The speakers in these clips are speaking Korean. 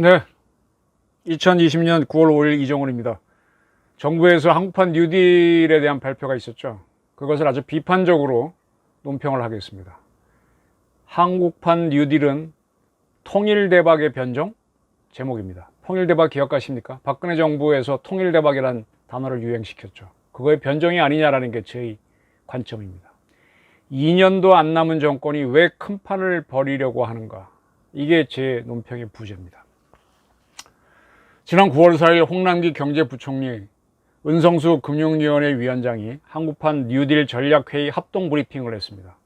네, 2020년 9월 5일 이정훈입니다. 정부에서 한국판 뉴딜에 대한 발표가 있었죠. 그것을 아주 비판적으로 논평을 하겠습니다. 한국판 뉴딜은 통일대박의 변종? 제목입니다. 통일대박 기억하십니까? 박근혜 정부에서 통일대박이라는 단어를 유행시켰죠. 그거의 변종이 아니냐라는 게 제 관점입니다. 2년도 안 남은 정권이 왜 큰 판을 벌이려고 하는가? 이게 제 논평의 부제입니다. 지난 9월 4일 홍남기 경제부총리, 은성수 금융위원회 위원장이 한국판 뉴딜 전략회의 합동 브리핑을 했습니다.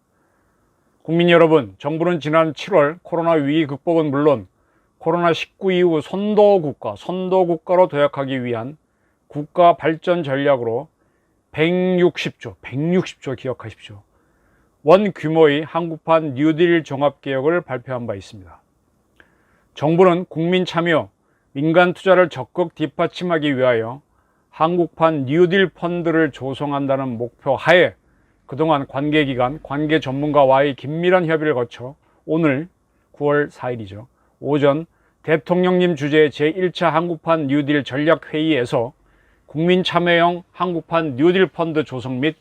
국민 여러분, 정부는 지난 7월 코로나 위기 극복은 물론 코로나19 이후 선도국가로 도약하기 위한 국가 발전 전략으로 160조 기억하십시오. 원 규모의 한국판 뉴딜 종합개혁을 발표한 바 있습니다. 정부는 국민 참여, 민간 투자를 적극 뒷받침하기 위하여 한국판 뉴딜 펀드를 조성한다는 목표 하에 그동안 관계기관, 관계 전문가와의 긴밀한 협의를 거쳐 오늘 9월 4일이죠. 오전 대통령님 주재의 제1차 한국판 뉴딜 전략회의에서 국민 참여형 한국판 뉴딜 펀드 조성 및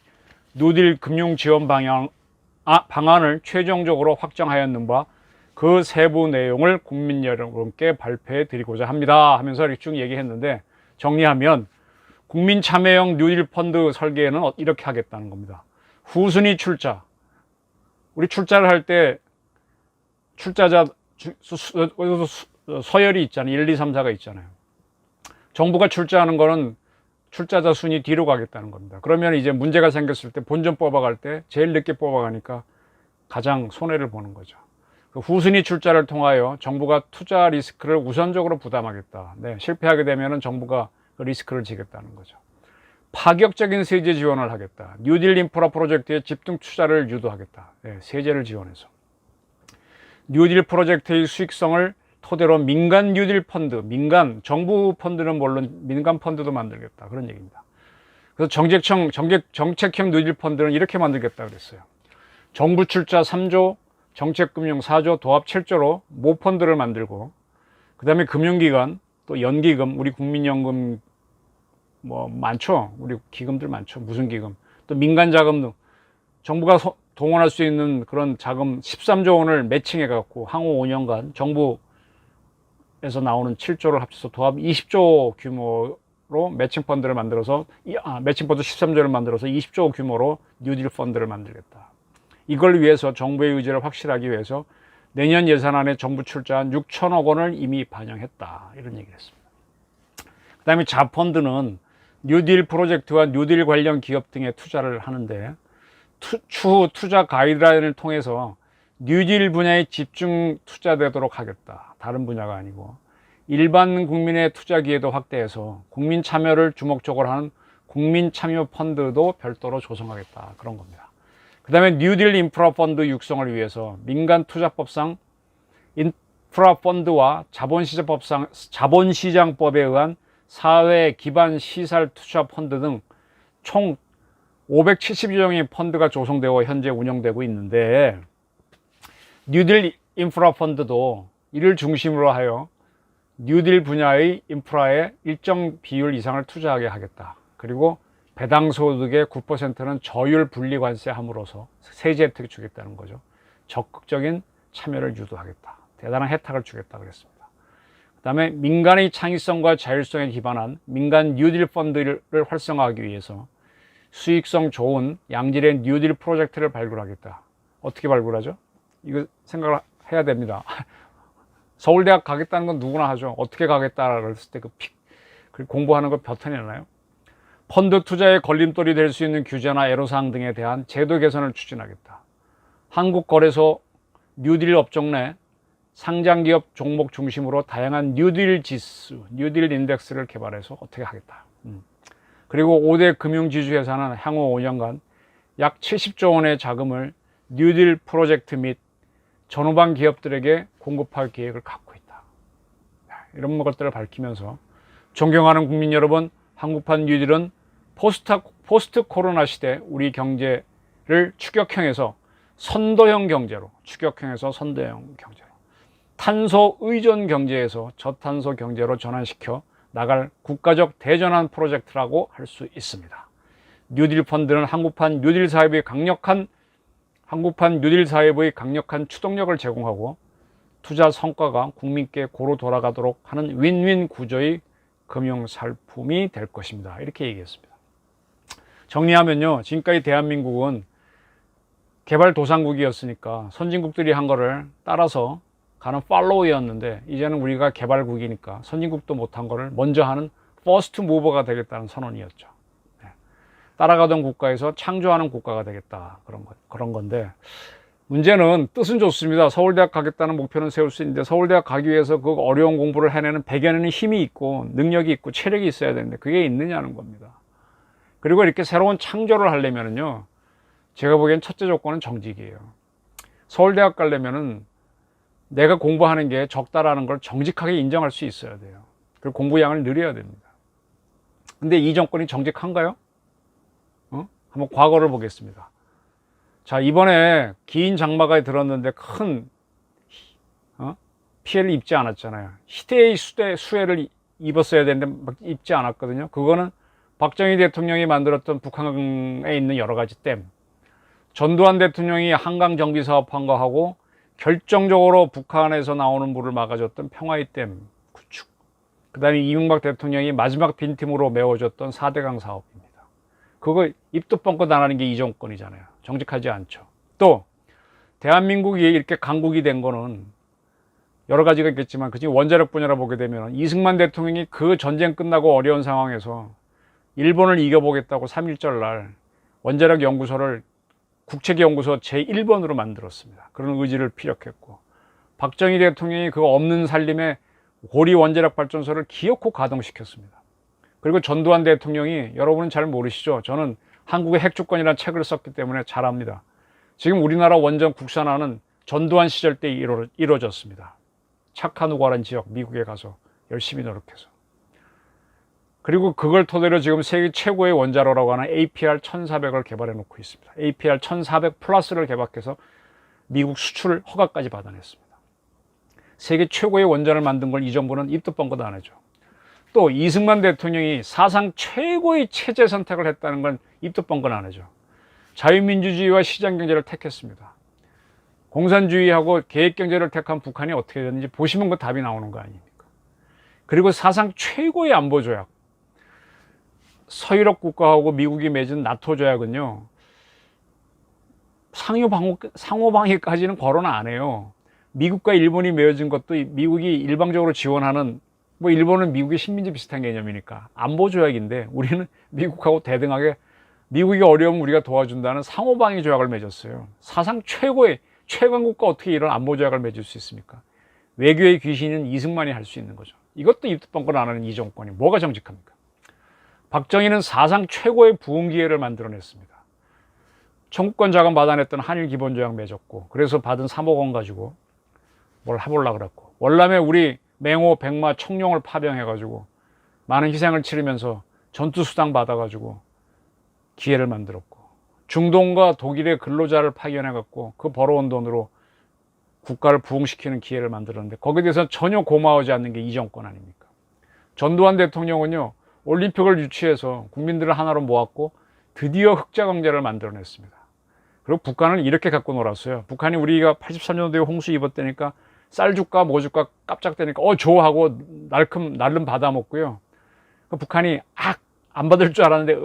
뉴딜 금융 지원 방안을 최종적으로 확정하였는 바 그 세부 내용을 국민 여러분께 발표해 드리고자 합니다 하면서 이렇게 쭉 얘기했는데, 정리하면 국민 참여형 뉴딜 펀드 설계는 이렇게 하겠다는 겁니다. 후순위 출자, 우리 출자를 할 때 출자자 서열이 있잖아요. 1, 2, 3, 4가 있잖아요. 정부가 출자하는 거는 출자자 순위 뒤로 가겠다는 겁니다. 그러면 이제 문제가 생겼을 때 본전 뽑아갈 때 제일 늦게 뽑아가니까 가장 손해를 보는 거죠. 그 후순위 출자를 통하여 정부가 투자 리스크를 우선적으로 부담하겠다. 네, 실패하게 되면 정부가 그 리스크를 지겠다는 거죠. 파격적인 세제 지원을 하겠다. 뉴딜 인프라 프로젝트에 집중 투자를 유도하겠다. 네, 세제를 지원해서. 뉴딜 프로젝트의 수익성을 토대로 민간 뉴딜 펀드, 정부 펀드는 물론 민간 펀드도 만들겠다. 그런 얘기입니다. 그래서 정책형 뉴딜 펀드는 이렇게 만들겠다 그랬어요. 정부 출자 3조, 정책금융 4조, 도합 7조로 모펀드를 만들고, 그 다음에 금융기관, 또 연기금, 우리 국민연금 뭐 많죠. 우리 기금들 많죠. 무슨 기금. 또 민간 자금도 정부가 동원할 수 있는 그런 자금 13조 원을 매칭해 갖고 향후 5년간 정부에서 나오는 7조를 합쳐서 도합 20조 규모로 매칭 펀드를 만들어서 매칭 펀드 13조를 만들어서 20조 규모로 뉴딜 펀드를 만들겠다. 이걸 위해서 정부의 의지를 확실하기 위해서 내년 예산안에 정부 출자한 6천억 원을 이미 반영했다. 이런 얘기를 했습니다. 그 다음에 자펀드는 뉴딜 프로젝트와 뉴딜 관련 기업 등에 투자를 하는데, 추후 투자 가이드라인을 통해서 뉴딜 분야에 집중 투자되도록 하겠다. 다른 분야가 아니고 일반 국민의 투자 기회도 확대해서 국민 참여를 주목적으로 하는 국민 참여 펀드도 별도로 조성하겠다. 그런 겁니다. 그 다음에 뉴딜 인프라 펀드 육성을 위해서 민간 투자법상 인프라 펀드와 자본시장법에 의한 사회 기반 시설 투자 펀드 등 총 570여 종의 펀드가 조성되어 현재 운영되고 있는데, 뉴딜 인프라 펀드도 이를 중심으로 하여 뉴딜 분야의 인프라에 일정 비율 이상을 투자하게 하겠다. 그리고 배당 소득의 9%는 저율 분리 관세함으로써 세제 혜택을 주겠다는 거죠. 적극적인 참여를 유도하겠다. 대단한 혜택을 주겠다 그랬습니다. 그 다음에 민간의 창의성과 자율성에 기반한 민간 뉴딜 펀드를 활성화하기 위해서 수익성 좋은 양질의 뉴딜 프로젝트를 발굴하겠다. 어떻게 발굴하죠? 이거 생각을 해야 됩니다. 서울대학 가겠다는 건 누구나 하죠. 어떻게 가겠다라고 했을 때 그 공부하는 걸 벼터내나요? 펀드 투자에 걸림돌이 될 수 있는 규제나 애로사항 등에 대한 제도 개선을 추진하겠다. 한국거래소 뉴딜 업종 내 상장기업 종목 중심으로 다양한 뉴딜 지수, 뉴딜 인덱스를 개발해서 어떻게 하겠다. 그리고 5대 금융지주회사는 향후 5년간 약 70조 원의 자금을 뉴딜 프로젝트 및 전후방 기업들에게 공급할 계획을 갖고 있다. 이런 것들을 밝히면서, 존경하는 국민 여러분, 한국판 뉴딜은 포스트 코로나 시대 우리 경제를 추격형에서 선도형 경제로 탄소 의존 경제에서 저탄소 경제로 전환시켜 나갈 국가적 대전환 프로젝트라고 할 수 있습니다. 뉴딜 펀드는 한국판 뉴딜 사업의 강력한 추동력을 제공하고 투자 성과가 국민께 고루 돌아가도록 하는 윈윈 구조의 금융 살품이 될 것입니다. 이렇게 얘기했습니다. 정리하면요, 지금까지 대한민국은 개발도상국이었으니까 선진국들이 한 거를 따라서 가는 팔로우였는데, 이제는 우리가 개발국이니까 선진국도 못한 거를 먼저 하는 퍼스트 무버가 되겠다는 선언이었죠. 따라가던 국가에서 창조하는 국가가 되겠다, 그런 건데, 문제는 뜻은 좋습니다. 서울대학 가겠다는 목표는 세울 수 있는데, 서울대학 가기 위해서 그 어려운 공부를 해내는 배겨내는 힘이 있고 능력이 있고 체력이 있어야 되는데 그게 있느냐는 겁니다. 그리고 이렇게 새로운 창조를 하려면요, 제가 보기엔 첫째 조건은 정직이에요. 서울대학 가려면은 내가 공부하는 게 적다라는 걸 정직하게 인정할 수 있어야 돼요. 그리고 공부량을 늘려야 됩니다. 근데 이 정권이 정직한가요? 한번 과거를 보겠습니다. 자, 이번에 긴 장마가 들었는데 큰 피해를 입지 않았잖아요. 희대의 수해를 입었어야 되는데 막 입지 않았거든요. 그거는 박정희 대통령이 만들었던 북한에 있는 여러 가지 댐, 전두환 대통령이 한강 정비 사업한 거 하고 결정적으로 북한에서 나오는 물을 막아줬던 평화의 댐 구축, 그 다음에 이명박 대통령이 마지막 빈틈으로 메워줬던 4대강 사업입니다. 그거 입도 뻥긋 안 하는 게 이 정권이잖아요. 정직하지 않죠. 또 대한민국이 이렇게 강국이 된 거는 여러 가지가 있겠지만, 그중에 원자력 분야로 보게 되면 이승만 대통령이 그 전쟁 끝나고 어려운 상황에서 일본을 이겨보겠다고 3.1절 날 원자력 연구소를 국책연구소 제1번으로 만들었습니다. 그런 의지를 피력했고, 박정희 대통령이 그 없는 살림에 고리 원자력 발전소를 기어코 가동시켰습니다. 그리고 전두환 대통령이, 여러분은 잘 모르시죠? 저는 한국의 핵주권이라는 책을 썼기 때문에 잘 압니다. 지금 우리나라 원전 국산화는 전두환 시절 때 이루어졌습니다. 착하누가라는 지역 미국에 가서 열심히 노력해서. 그리고 그걸 토대로 지금 세계 최고의 원자로라고 하는 APR 1400을 개발해 놓고 있습니다. APR 1400 플러스를 개발해서 미국 수출 허가까지 받아냈습니다. 세계 최고의 원전을 만든 걸 이 정부는 입도 뻥긋 안 하죠. 또 이승만 대통령이 사상 최고의 체제 선택을 했다는 건 입도 뻥긋 안 하죠. 자유민주주의와 시장경제를 택했습니다. 공산주의하고 계획경제를 택한 북한이 어떻게 됐는지 보시면 그 답이 나오는 거 아닙니까? 그리고 사상 최고의 안보조약, 서유럽 국가하고 미국이 맺은 나토 조약은요, 상호방위까지는 거론 안 해요. 미국과 일본이 맺은 것도 미국이 일방적으로 지원하는, 뭐 일본은 미국의 식민지 비슷한 개념이니까 안보조약인데, 우리는 미국하고 대등하게 미국이 어려우면 우리가 도와준다는 상호방위 조약을 맺었어요. 사상 최고의 최강국과 어떻게 이런 안보조약을 맺을 수 있습니까? 외교의 귀신은 이승만이 할 수 있는 거죠. 이것도 입도 뻥긋 안 하는 이 정권이 뭐가 정직합니까? 박정희는 사상 최고의 부흥 기회를 만들어냈습니다. 청구권 자금 받아냈던 한일 기본조약 맺었고, 그래서 받은 3억 원 가지고 뭘 해보려고 그랬고, 월남에 우리 맹호, 백마, 청룡을 파병해가지고 많은 희생을 치르면서 전투수당 받아가지고 기회를 만들었고, 중동과 독일의 근로자를 파견해갖고 그 벌어온 돈으로 국가를 부흥시키는 기회를 만들었는데, 거기에 대해서 전혀 고마워하지 않는 게 이 정권 아닙니까? 전두환 대통령은요, 올림픽을 유치해서 국민들을 하나로 모았고 드디어 흑자강제를 만들어냈습니다. 그리고 북한을 이렇게 갖고 놀았어요. 북한이 우리가 83년도에 홍수 입었다니까 쌀 줄까 뭐 줄까 깜짝대니까 좋아하고 날름 받아먹고요. 북한이 안 받을 줄 알았는데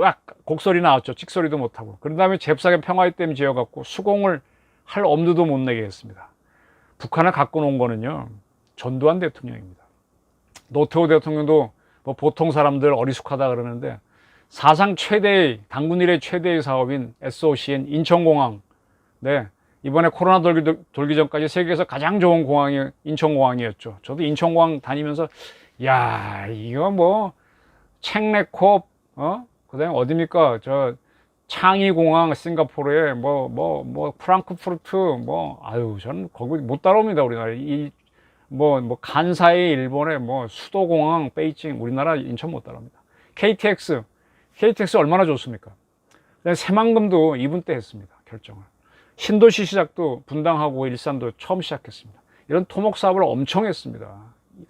곡소리 나왔죠. 찍소리도 못하고. 그런 다음에 잽싸게 평화의댐 지어갖고 수공을 할 엄두도 못 내게 했습니다. 북한을 갖고 놓은 거는요, 전두환 대통령입니다. 노태우 대통령도 뭐 보통 사람들 어리숙하다 그러는데, 사상 최대의, 당군 이래 최대의 사업인 SOCN 인천공항, 네, 이번에 코로나 돌기 전까지 세계에서 가장 좋은 공항이 인천공항이었죠. 저도 인천공항 다니면서 야, 이거 뭐 책레콥, 그다음에 어디입니까? 저 창의공항 싱가포르에 뭐 프랑크푸르트 저는 거기 못 따라옵니다. 우리나라 간사이 일본의 수도공항 베이징, 우리나라 인천 못 따라옵니다. KTX 얼마나 좋습니까? 새만금도 이분 때 했습니다. 결정을. 신도시 시작도 분당하고 일산도 처음 시작했습니다. 이런 토목 사업을 엄청 했습니다.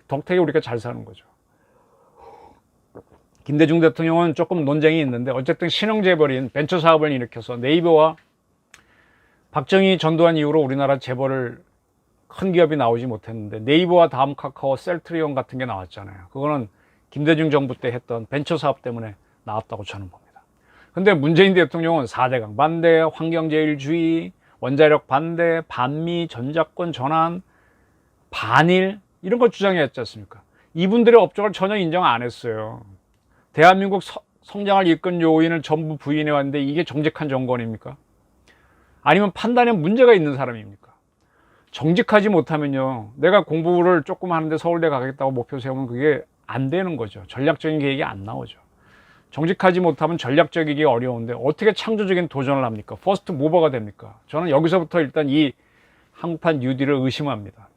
덕택에 우리가 잘 사는 거죠. 김대중 대통령은 조금 논쟁이 있는데 어쨌든 신흥재벌인 벤처 사업을 일으켜서 네이버와 박정희 전두환 이후로 우리나라 재벌을 큰 기업이 나오지 못했는데 네이버와 다음 카카오, 셀트리온 같은 게 나왔잖아요. 그거는 김대중 정부 때 했던 벤처 사업 때문에 나왔다고 저는 봅니다. 근데 문재인 대통령은 4대강 반대, 환경제일주의, 원자력 반대, 반미, 전작권 전환, 반일 이런 걸 주장했지 않습니까? 이분들의 업적을 전혀 인정 안 했어요. 대한민국 성장을 이끈 요인을 전부 부인해 왔는데 이게 정직한 정권입니까? 아니면 판단에 문제가 있는 사람입니까? 정직하지 못하면요, 내가 공부를 조금 하는데 서울대 가겠다고 목표 세우면 그게 안 되는 거죠. 전략적인 계획이 안 나오죠. 정직하지 못하면 전략적이기 어려운데 어떻게 창조적인 도전을 합니까? 퍼스트 모버가 됩니까? 저는 여기서부터 일단 이 한국판 뉴딜을 의심합니다.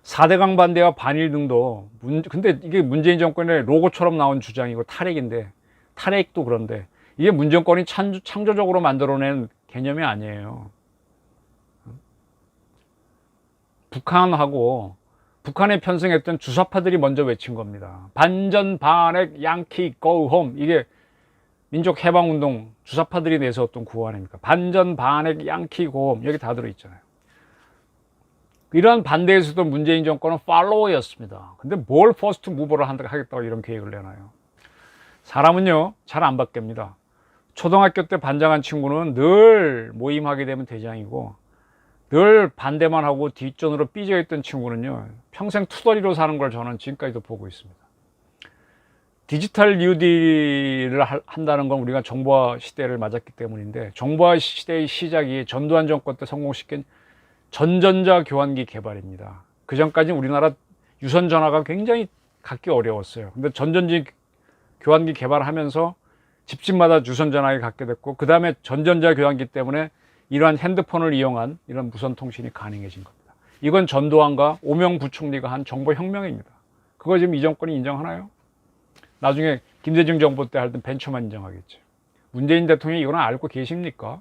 4대강 반대와 반일 등도 근데 이게 문재인 정권의 로고처럼 나온 주장이고 탈핵인데, 탈핵도 그런데 이게 문 정권이 창조적으로 만들어낸 개념이 아니에요. 북한에 편승했던 주사파들이 먼저 외친 겁니다. 반전, 반핵, 양키, go home. 이게 민족 해방운동 주사파들이 내세웠던 구호 아닙니까? 반전, 반핵, 양키, go home. 여기 다 들어있잖아요. 이러한 반대에서도 문재인 정권은 팔로워였습니다. 근데 뭘 퍼스트 무버를 하겠다고 이런 계획을 내나요? 사람은요, 잘 안 바뀝니다. 초등학교 때 반장한 친구는 늘 모임하게 되면 대장이고, 늘 반대만 하고 뒷전으로 삐져있던 친구는요, 평생 투덜이로 사는 걸 저는 지금까지도 보고 있습니다. 디지털 뉴딜을 한다는 건 우리가 정보화 시대를 맞았기 때문인데, 정보화 시대의 시작이 전두환 정권 때 성공시킨 전전자 교환기 개발입니다. 그 전까지는 우리나라 유선 전화가 굉장히 갖기 어려웠어요. 근데 전전지 교환기 개발하면서 집집마다 유선 전화기 갖게 됐고, 그 다음에 전전자 교환기 때문에 이러한 핸드폰을 이용한 이런 무선 통신이 가능해진 겁니다. 이건 전두환과 오명 부총리가 한 정보혁명입니다. 그거 지금 이 정권이 인정하나요? 나중에 김대중 정부 때 할 땐 벤처만 인정하겠죠. 문재인 대통령이 이거는 알고 계십니까?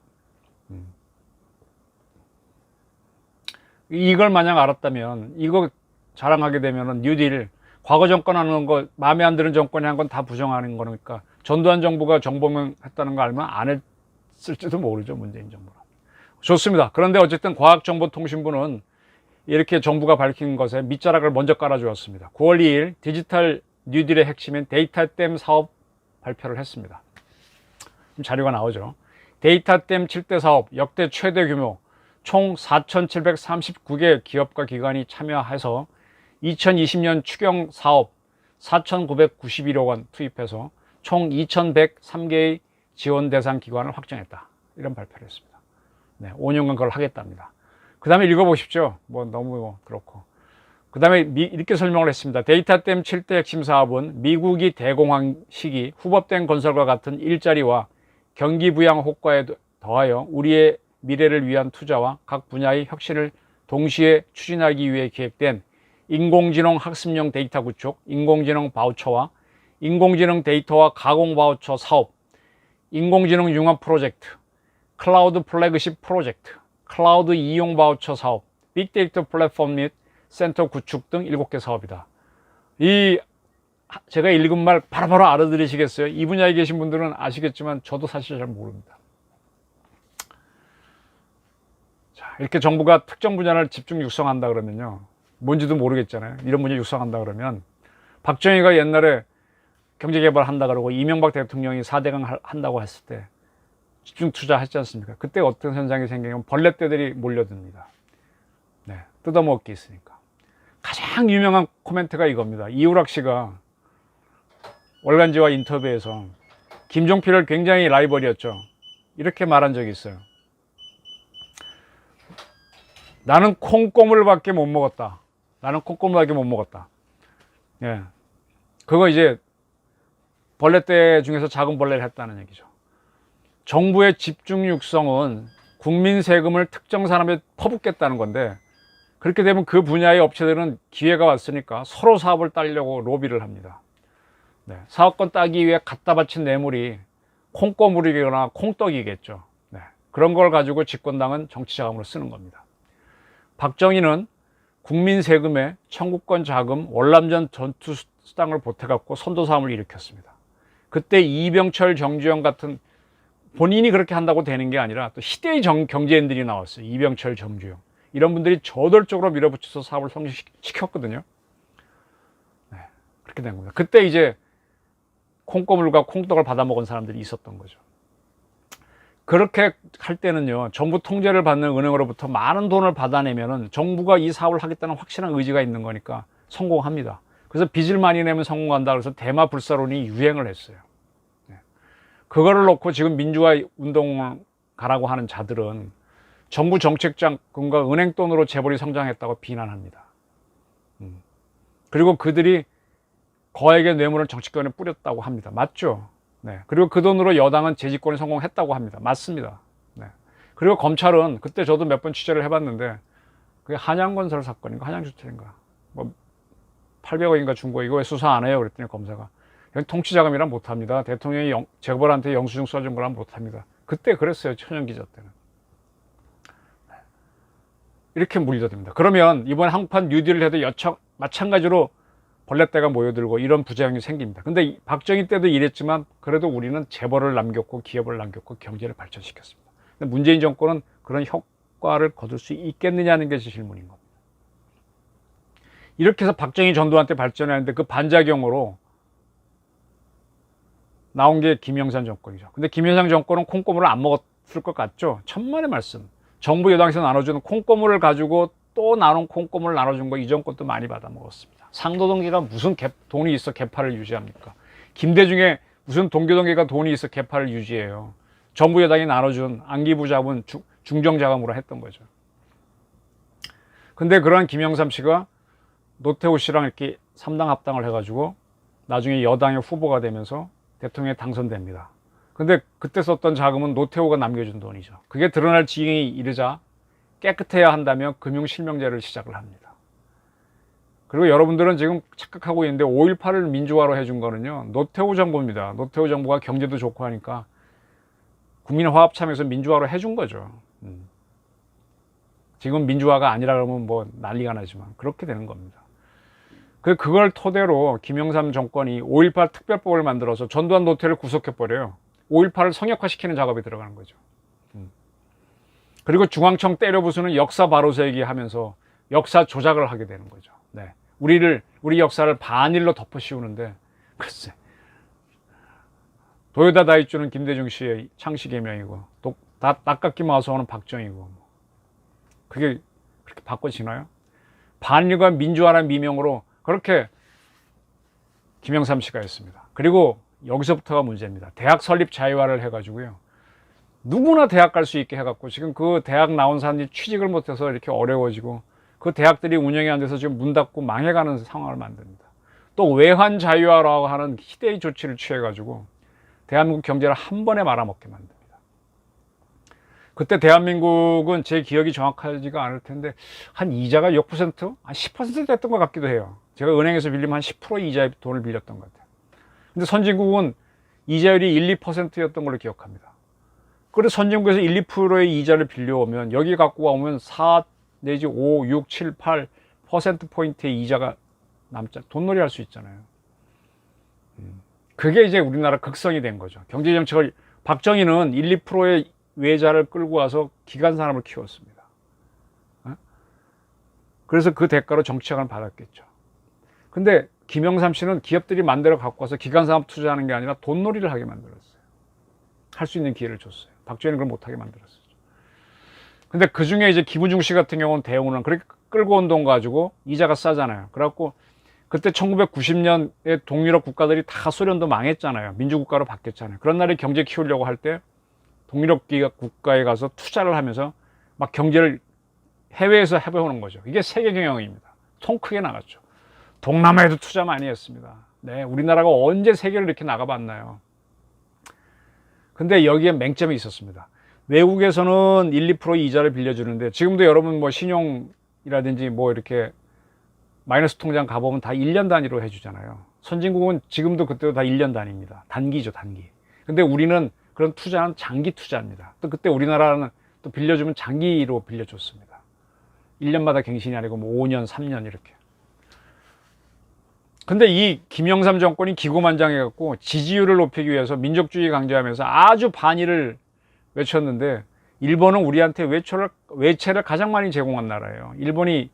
이걸 만약 알았다면, 이거 자랑하게 되면은 뉴딜, 과거 정권 하는 거, 마음에 안 드는 정권이 한 건 다 부정하는 거니까 전두환 정부가 정보명 했다는 거 알면 안 했을지도 모르죠, 문재인 정부가. 좋습니다. 그런데 어쨌든 과학정보통신부는 이렇게 정부가 밝힌 것에 밑자락을 먼저 깔아주었습니다. 9월 2일 디지털 뉴딜의 핵심인 데이터댐 사업 발표를 했습니다. 자료가 나오죠. 데이터댐 7대 사업 역대 최대 규모, 총 4,739개 기업과 기관이 참여해서 2020년 추경 사업 4,991억 원 투입해서 총 2,103개의 지원 대상 기관을 확정했다. 이런 발표를 했습니다. 네, 5년간 그걸 하겠답니다. 그 다음에 읽어보십시오. 뭐 너무 그렇고. 그 다음에 이렇게 설명을 했습니다. 데이터댐 7대 핵심 사업은 미국이 대공황 시기 후법된 건설과 같은 일자리와 경기 부양 효과에 더하여 우리의 미래를 위한 투자와 각 분야의 혁신을 동시에 추진하기 위해 기획된 인공지능 학습용 데이터 구축, 인공지능 바우처와 인공지능 데이터와 가공 바우처 사업, 인공지능 융합 프로젝트, 클라우드 플래그십 프로젝트, 클라우드 이용 바우처 사업, 빅데이터 플랫폼 및 센터 구축 등 7개 사업이다. 제가 읽은 말 바로바로 알아들으시겠어요? 이 분야에 계신 분들은 아시겠지만 저도 사실 잘 모릅니다. 자, 이렇게 정부가 특정 분야를 집중 육성한다 그러면요, 뭔지도 모르겠잖아요. 이런 분야 육성한다 그러면 박정희가 옛날에 경제개발 한다 그러고 이명박 대통령이 4대강 한다고 했을 때 집중 투자했지 않습니까? 그때 어떤 현상이 생기면 벌레떼들이 몰려듭니다. 네, 뜯어먹기 있으니까. 가장 유명한 코멘트가 이겁니다. 이우락 씨가 월간지와 인터뷰에서 김종필을 굉장히 라이벌이었죠. 이렇게 말한 적이 있어요. 나는 콩고물밖에 못 먹었다. 나는 콩고물밖에 못 먹었다. 예, 그거 이제 벌레떼 중에서 작은 벌레를 했다는 얘기죠. 정부의 집중 육성은 국민 세금을 특정 사람에 퍼붓겠다는 건데, 그렇게 되면 그 분야의 업체들은 기회가 왔으니까 서로 사업을 따려고 로비를 합니다. 네, 사업권 따기 위해 갖다 바친 뇌물이 콩고물이거나 콩떡이겠죠. 네, 그런 걸 가지고 집권당은 정치 자금으로 쓰는 겁니다. 박정희는 국민 세금에 청구권 자금, 월남전 전투 수당을 보태갖고 선도사업을 일으켰습니다. 그때 이병철, 정주영 같은 본인이 그렇게 한다고 되는 게 아니라 또 시대의 경제인들이 나왔어요. 이병철, 정주영. 이런 분들이 저돌적으로 밀어붙여서 사업을 성공시켰거든요. 네, 그렇게 된 겁니다. 그때 이제 콩고물과 콩떡을 받아먹은 사람들이 있었던 거죠. 그렇게 할 때는요, 정부 통제를 받는 은행으로부터 많은 돈을 받아내면은 정부가 이 사업을 하겠다는 확실한 의지가 있는 거니까 성공합니다. 그래서 빚을 많이 내면 성공한다. 그래서 대마 불사론이 유행을 했어요. 네. 그거를 놓고 지금 민주화 운동을 가라고 하는 자들은 정부 정책 자금과 은행 돈으로 재벌이 성장했다고 비난합니다. 그리고 그들이 거액의 뇌물을 정치권에 뿌렸다고 합니다. 맞죠? 네. 그리고 그 돈으로 여당은 재집권에 성공했다고 합니다. 맞습니다. 네. 그리고 검찰은 그때 저도 몇 번 취재를 해봤는데 그게 한양건설 사건인가 한양주택인가 뭐 800억인가 준 거 이거 왜 수사 안 해요? 그랬더니 검사가 통치자금이란 못합니다. 대통령이 재벌한테 영수증 써준 거란 못합니다. 그때 그랬어요. 천연기자 때는. 이렇게 물려듭니다. 그러면 이번에 한국판 뉴딜을 해도 마찬가지로 벌레떼가 모여들고 이런 부작용이 생깁니다. 근데 박정희 때도 이랬지만 그래도 우리는 재벌을 남겼고 기업을 남겼고 경제를 발전시켰습니다. 근데 문재인 정권은 그런 효과를 거둘 수 있겠느냐는 게 질문인 겁니다. 이렇게 해서 박정희 전두환 때 발전했는데 그 반작용으로 나온 게 김영삼 정권이죠. 근데 김영삼 정권은 콩고물을 안 먹었을 것 같죠? 천만의 말씀. 정부 여당에서 나눠주는 콩고물을 가지고 또 나눈 콩고물을 나눠준 거 이 정권도 많이 받아 먹었습니다. 상도동계가 무슨 돈이 있어 개파를 유지합니까? 김대중에 무슨 동교동계가 돈이 있어 개파를 유지해요. 정부 여당이 나눠준 안기부 자본 중정자금으로 했던 거죠. 근데 그러한 김영삼 씨가 노태우 씨랑 이렇게 3당 합당을 해가지고 나중에 여당의 후보가 되면서 대통령에 당선됩니다. 근데 그때 썼던 자금은 노태우가 남겨준 돈이죠. 그게 드러날 지경이 이르자 깨끗해야 한다며 금융실명제를 시작을 합니다. 그리고 여러분들은 지금 착각하고 있는데 5.18을 민주화로 해준 거는요, 노태우 정부입니다. 노태우 정부가 경제도 좋고 하니까 국민화합참에서 민주화로 해준 거죠. 지금 민주화가 아니라 그러면 뭐 난리가 나지만 그렇게 되는 겁니다. 그걸 토대로 김영삼 정권이 5.18 특별법을 만들어서 전두환 노태우를 구속해버려요. 5.18을 성역화시키는 작업이 들어가는 거죠. 그리고 중앙청 때려 부수는 역사 바로세기 하면서 역사 조작을 하게 되는 거죠. 네. 우리 역사를 반일로 덮어 씌우는데, 글쎄. 도요다 다이쭈는 김대중 씨의 창시 개명이고, 또 낯깎기 마소하는 박정희고, 그게 그렇게 바꿔지나요? 반일과 민주화라는 미명으로 그렇게 김영삼 씨가 했습니다. 그리고 여기서부터가 문제입니다. 대학 설립 자유화를 해가지고요. 누구나 대학 갈 수 있게 해갖고 지금 그 대학 나온 사람들이 취직을 못해서 이렇게 어려워지고 그 대학들이 운영이 안 돼서 지금 문 닫고 망해가는 상황을 만듭니다. 또 외환 자유화라고 하는 희대의 조치를 취해가지고 대한민국 경제를 한 번에 말아먹게 만듭니다. 그때 대한민국은 제 기억이 정확하지가 않을 텐데 한 이자가 6%? 한 10% 됐던 것 같기도 해요. 제가 은행에서 빌리면 한 10% 이자의 돈을 빌렸던 것 같아요. 근데 선진국은 이자율이 1, 2%였던 걸로 기억합니다. 그래서 선진국에서 1, 2%의 이자를 빌려오면 여기 갖고 오면 4 내지 5, 6, 7, 8%포인트의 이자가 남자 돈놀이 할 수 있잖아요. 그게 이제 우리나라 극성이 된 거죠. 경제정책을 박정희는 1, 2%의 외자를 끌고 와서 기간산업을 키웠습니다. 그래서 그 대가로 정치자금을 받았겠죠. 근데 김영삼 씨는 기업들이 만들어 갖고 와서 기간산업 투자하는 게 아니라 돈놀이를 하게 만들었어요. 할 수 있는 기회를 줬어요. 박정희는 그걸 못하게 만들었어요. 근데 그 중에 이제 김우중 씨 같은 경우는 대우는 그렇게 끌고 온 돈 가지고 이자가 싸잖아요. 그래갖고 그때 1990년에 동유럽 국가들이 다 소련도 망했잖아요. 민주국가로 바뀌었잖아요. 그런 날에 경제 키우려고 할 때 동유럽 국가에 가서 투자를 하면서 막 경제를 해외에서 해보는 거죠. 이게 세계 경영입니다. 통 크게 나갔죠. 동남아에도 투자 많이 했습니다. 네, 우리나라가 언제 세계를 이렇게 나가봤나요? 근데 여기에 맹점이 있었습니다. 외국에서는 1, 2% 이자를 빌려주는데 지금도 여러분 뭐 신용이라든지 뭐 이렇게 마이너스 통장 가보면 다 1년 단위로 해주잖아요. 선진국은 지금도 그때도 다 1년 단위입니다. 단기죠, 단기. 근데 우리는 그런 투자는 장기 투자입니다. 또 그때 우리나라는 또 빌려주면 장기로 빌려줬습니다. 1년마다 갱신이 아니고 뭐 5년, 3년 이렇게. 근데 이 김영삼 정권이 기고만장해갖고 지지율을 높이기 위해서 민족주의 강조하면서 아주 반일을 외쳤는데, 일본은 우리한테 외채를 가장 많이 제공한 나라예요. 일본이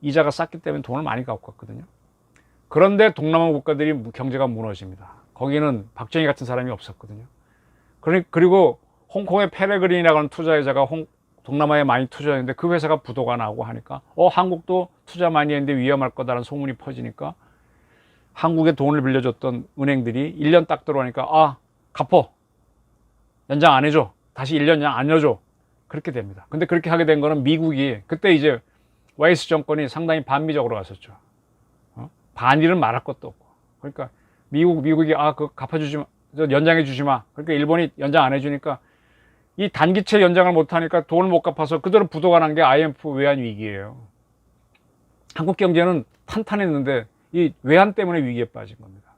이자가 쌌기 때문에 돈을 많이 갖고 갔거든요. 그런데 동남아 국가들이 경제가 무너집니다. 거기는 박정희 같은 사람이 없었거든요. 그리고 홍콩의 페레그린이라고 하는 투자회사가 동남아에 많이 투자했는데 그 회사가 부도가 나고 하니까 한국도 투자 많이 했는데 위험할 거다라는 소문이 퍼지니까 한국에 돈을 빌려줬던 은행들이 1년 딱 들어오니까 갚어. 연장 안 해줘. 다시 1년 연장 안 해줘. 그렇게 됩니다. 근데 그렇게 하게 된 거는 미국이 그때 이제 YS 정권이 상당히 반미적으로 갔었죠. 반일은 말할 것도 없고. 그러니까 미국이 그거 갚아주지 마. 연장해 주지 마. 그러니까 일본이 연장 안 해주니까 이 단기채 연장을 못하니까 돈을 못 갚아서 그대로 부도가 난 게 IMF 외환 위기예요. 한국 경제는 탄탄했는데 이 외환 때문에 위기에 빠진 겁니다.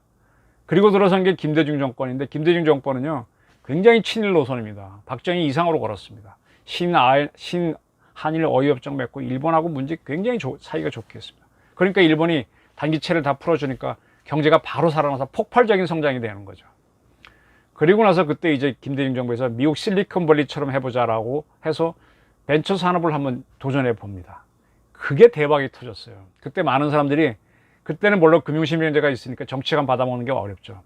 그리고 들어선 게 김대중 정권인데, 김대중 정권은요 굉장히 친일 노선입니다. 박정희 이상으로 걸었습니다. 한일 어휘협정 맺고 일본하고 문제 굉장히 사이가 좋게 했습니다. 그러니까 일본이 단기채를 다 풀어주니까 경제가 바로 살아나서 폭발적인 성장이 되는 거죠. 그리고 나서 그때 이제 김대중 정부에서 미국 실리콘밸리처럼 해보자라고 해서 벤처 산업을 한번 도전해 봅니다. 그게 대박이 터졌어요. 그때 많은 사람들이, 그때는 물론 금융실명제가 있으니까 정치관 받아먹는 게 어렵죠.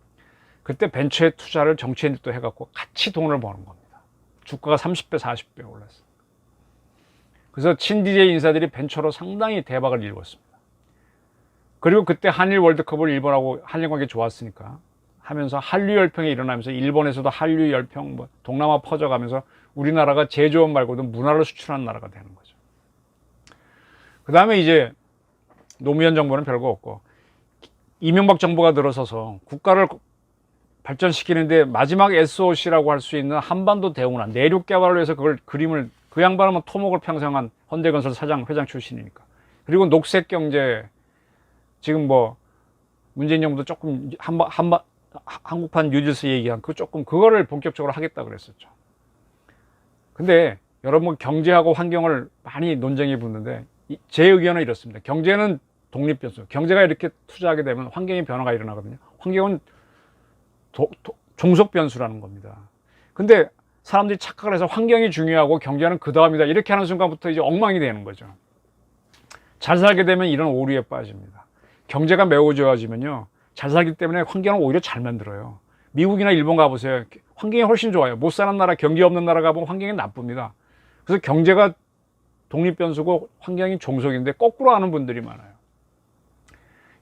그때 벤처에 투자를 정치인들도 해갖고 같이 돈을 버는 겁니다. 주가가 30배, 40배 올랐어요. 그래서 친DJ 인사들이 벤처로 상당히 대박을 일궜습니다. 그리고 그때 한일 월드컵을 일본하고 한일 관계 좋았으니까 하면서 한류 열평이 일어나면서 일본에서도 한류 열평, 동남아 퍼져가면서 우리나라가 제조업 말고도 문화를 수출하는 나라가 되는 거죠. 그 다음에 이제 노무현 정부는 별거 없고 이명박 정부가 들어서서 국가를 발전시키는데 마지막 SOC라고 할 수 있는 한반도 대운하, 내륙 개발을 위해서 그 양반은 토목을 평생한 현대건설 회장 출신이니까. 그리고 녹색 경제, 지금 문재인 정부도 조금 한국판 뉴딜스 얘기한 그거를 본격적으로 하겠다 그랬었죠. 근데 여러분, 경제하고 환경을 많이 논쟁이 붙는데 제 의견은 이렇습니다. 경제는 독립변수. 경제가 이렇게 투자하게 되면 환경의 변화가 일어나거든요. 환경은 종속변수라는 겁니다. 근데 사람들이 착각을 해서 환경이 중요하고 경제는 그 다음이다 이렇게 하는 순간부터 이제 엉망이 되는 거죠. 잘 살게 되면 이런 오류에 빠집니다. 경제가 매우 좋아지면요, 잘 살기 때문에 환경을 오히려 잘 만들어요. 미국이나 일본 가보세요. 환경이 훨씬 좋아요. 못 사는 나라, 경기 없는 나라 가보면 환경이 나쁩니다. 그래서 경제가 독립변수고 환경이 종속인데 거꾸로 하는 분들이 많아요.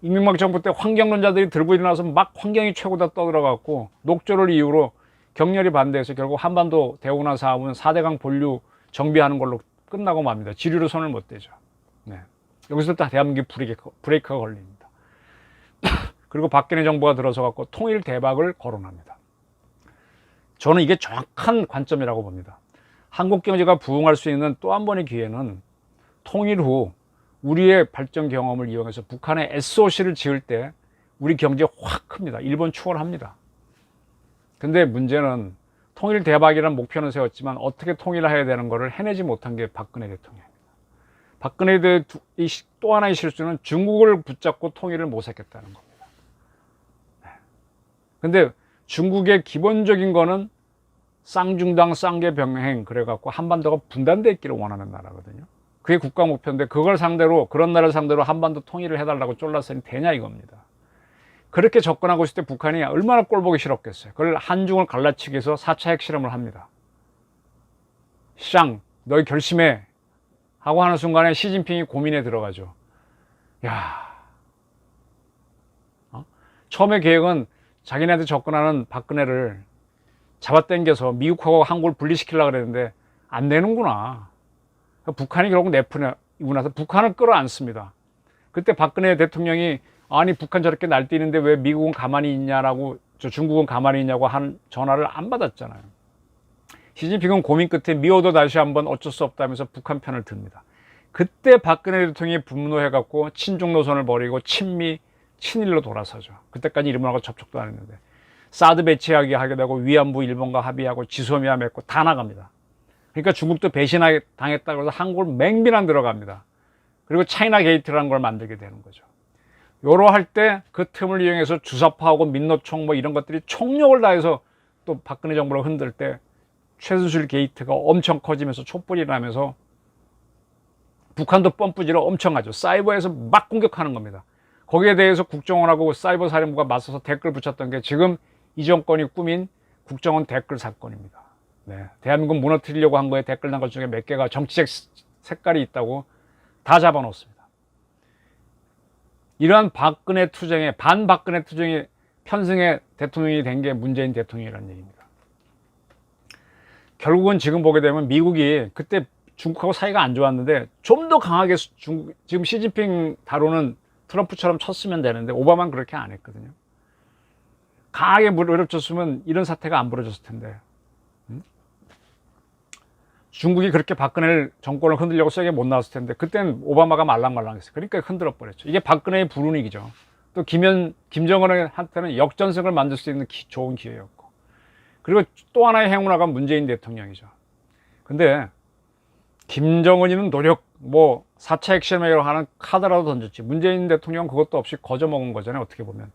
이명박 정부 때 환경론자들이 들고 일어나서 막 환경이 최고다 떠들어갖고 녹조를 이유로 격렬히 반대해서 결국 한반도 대운하 사업은 4대강 본류 정비하는 걸로 끝나고 맙니다. 지류로 손을 못 대죠. 네. 여기서 다 대한민국 브레이크가 걸립니다. 그리고 박근혜 정부가 들어서 갖고 통일 대박을 거론합니다. 저는 이게 정확한 관점이라고 봅니다. 한국 경제가 부흥할 수 있는 또 한 번의 기회는 통일 후 우리의 발전 경험을 이용해서 북한의 SOC를 지을 때 우리 경제 확 큽니다. 일본 추월합니다. 근데 문제는 통일 대박이라는 목표는 세웠지만 어떻게 통일을 해야 되는 것을 해내지 못한 게 박근혜 대통령입니다. 박근혜 대통령의 또 하나의 실수는 중국을 붙잡고 통일을 모색했다는 겁니다. 근데 중국의 기본적인 거는 쌍중당 쌍계 병행 그래갖고 한반도가 분단돼 있기를 원하는 나라거든요. 그게 국가 목표인데 그런 나라를 상대로 한반도 통일을 해달라고 쫄랐으니 되냐 이겁니다. 그렇게 접근하고 있을 때 북한이 얼마나 꼴보기 싫었겠어요. 그걸 한중을 갈라치기 위해서 4차 핵실험을 합니다. 너희 결심해 하고 하는 순간에 시진핑이 고민에 들어가죠. 처음에 계획은 자기네한테 접근하는 박근혜를 잡아당겨서 미국하고 한국을 분리시키려고 그랬는데 안 되는구나. 북한이 결국 내푸내고 나서 북한을 끌어안습니다. 그때 박근혜 대통령이 아니 북한 저렇게 날뛰는데 왜 미국은 가만히 있냐라고, 중국은 가만히 있냐고 한 전화를 안 받았잖아요. 시진핑은 고민 끝에 미워도 다시 한번 어쩔 수 없다면서 북한 편을 듭니다. 그때 박근혜 대통령이 분노해갖고 친중 노선을 버리고 친일로 돌아서죠. 그때까지 일본하고 접촉도 안 했는데 사드 배치하게 하게 되고 위안부 일본과 합의하고 지소미아 맺고 다 나갑니다. 그러니까 중국도 배신당했다고 해서 한국을 맹비난 들어갑니다. 그리고 차이나 게이트라는 걸 만들게 되는 거죠. 요로 할 때 그 틈을 이용해서 주사파하고 민노총 뭐 이런 것들이 총력을 다해서 또 박근혜 정부를 흔들 때 최순실 게이트가 엄청 커지면서 촛불이 나면서 북한도 뻔뿌지를 엄청 하죠. 사이버에서 막 공격하는 겁니다. 거기에 대해서 국정원하고 사이버 사령부가 맞서서 댓글 붙였던 게 지금 이 정권이 꾸민 국정원 댓글 사건입니다. 네, 대한민국 무너뜨리려고 한 거에 댓글 난 것 중에 몇 개가 정치적 색깔이 있다고 다 잡아놓습니다. 이러한 박근혜 투쟁에 반박근혜 투쟁이 편승의 대통령이 된 게 문재인 대통령이라는 얘기입니다. 결국은 지금 보게 되면 미국이 그때 중국하고 사이가 안 좋았는데 좀 더 강하게 지금 시진핑 다루는 트럼프처럼 쳤으면 되는데 오바마는 그렇게 안 했거든요. 강하게 밀어붙였으면 이런 사태가 안 벌어졌을 텐데. 중국이 그렇게 박근혜 정권을 흔들려고 세게 못 나왔을 텐데 그때는 오바마가 말랑말랑했어요. 그러니까 흔들어 버렸죠. 이게 박근혜의 불운이기죠. 또 김정은한테는 역전승을 만들 수 있는 좋은 기회였고, 그리고 또 하나의 행운아가 문재인 대통령이죠. 근데 김정은이는 노력, 뭐 4차 핵실험이라고 하는 카드라도 던졌지, 문재인 대통령 그것도 없이 거저먹은 거잖아요. 어떻게 보면